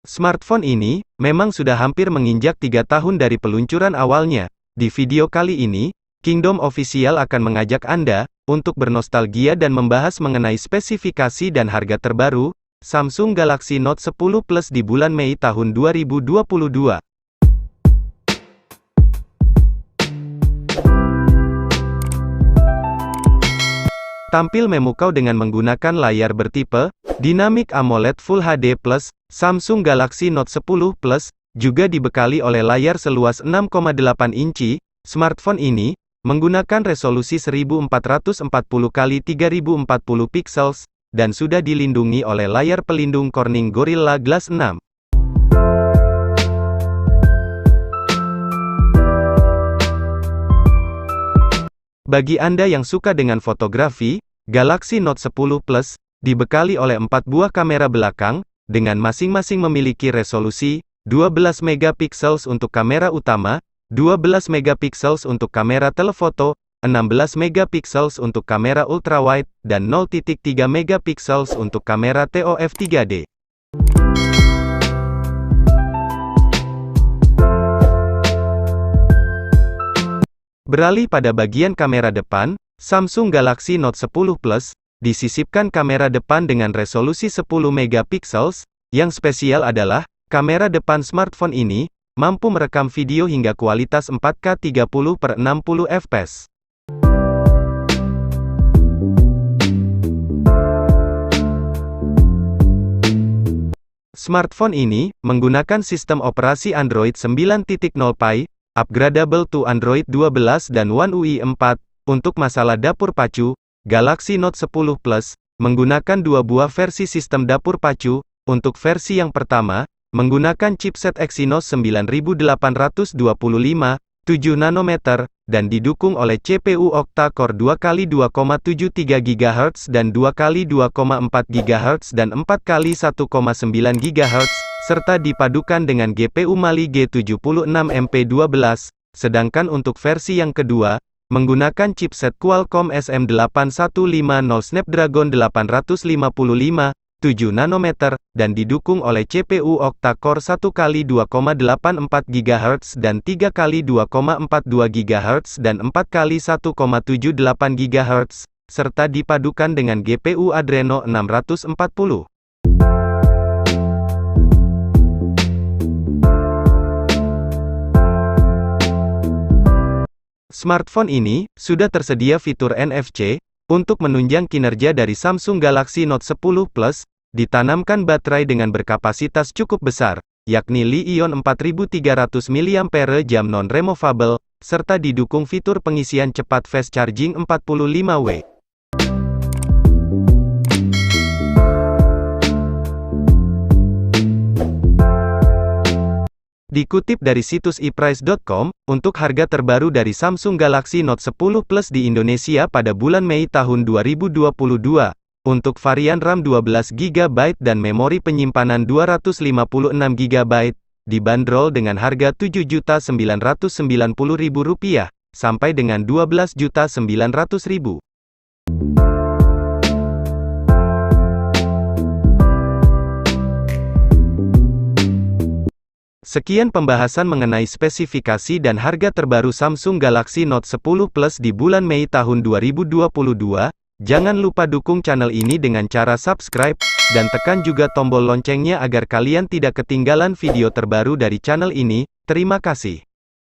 Smartphone ini memang sudah hampir menginjak 3 tahun dari peluncuran awalnya. Di video kali ini, Kingdom Official akan mengajak Anda untuk bernostalgia dan membahas mengenai spesifikasi dan harga terbaru Samsung Galaxy Note 10 Plus di bulan Mei tahun 2022. Tampil memukau dengan menggunakan layar bertipe Dynamic AMOLED Full HD+, Samsung Galaxy Note 10 Plus juga dibekali oleh layar seluas 6,8 inci. Smartphone ini menggunakan resolusi 1440x3040 pixels dan sudah dilindungi oleh layar pelindung Corning Gorilla Glass 6. Bagi Anda yang suka dengan fotografi, Galaxy Note 10 Plus dibekali oleh 4 buah kamera belakang, dengan masing-masing memiliki resolusi 12 megapiksels untuk kamera utama, 12 megapiksels untuk kamera telefoto, 16 megapiksels untuk kamera ultrawide, dan 0,3 megapiksels untuk kamera TOF 3D. Beralih pada bagian kamera depan, Samsung Galaxy Note 10 Plus disisipkan kamera depan dengan resolusi 10 megapiksels. Yang spesial adalah, kamera depan smartphone ini mampu merekam video hingga kualitas 4K 30x60 fps. Smartphone ini menggunakan sistem operasi Android 9.0 Pie, upgradable to Android 12 dan One UI 4. Untuk masalah dapur pacu, Galaxy Note 10 Plus menggunakan 2 buah versi sistem dapur pacu. Untuk versi yang pertama, menggunakan chipset Exynos 9825, 7 nanometer, dan didukung oleh CPU octa-core 2x2,73 GHz dan 2x2,4 GHz dan 4x1,9 GHz, serta dipadukan dengan GPU Mali G76MP12, sedangkan untuk versi yang kedua, menggunakan chipset Qualcomm SM81500 Snapdragon 855, 7 nanometer, dan didukung oleh CPU octa-core 1x2,84 GHz dan 3x2,42 GHz dan 4x1,78 GHz, serta dipadukan dengan GPU Adreno 640. Smartphone ini sudah tersedia fitur NFC. Untuk menunjang kinerja dari Samsung Galaxy Note 10 Plus, ditanamkan baterai dengan berkapasitas cukup besar, yakni Li-ion 4300 mAh non-removable, serta didukung fitur pengisian cepat fast charging 45W. Dikutip dari situs eprice.com, untuk harga terbaru dari Samsung Galaxy Note 10 Plus di Indonesia pada bulan Mei tahun 2022, untuk varian RAM 12GB dan memori penyimpanan 256GB, dibanderol dengan harga Rp7.990.000 sampai dengan Rp12.900.000. Sekian pembahasan mengenai spesifikasi dan harga terbaru Samsung Galaxy Note 10 Plus di bulan Mei tahun 2022. Jangan lupa dukung channel ini dengan cara subscribe, dan tekan juga tombol loncengnya agar kalian tidak ketinggalan video terbaru dari channel ini. Terima kasih.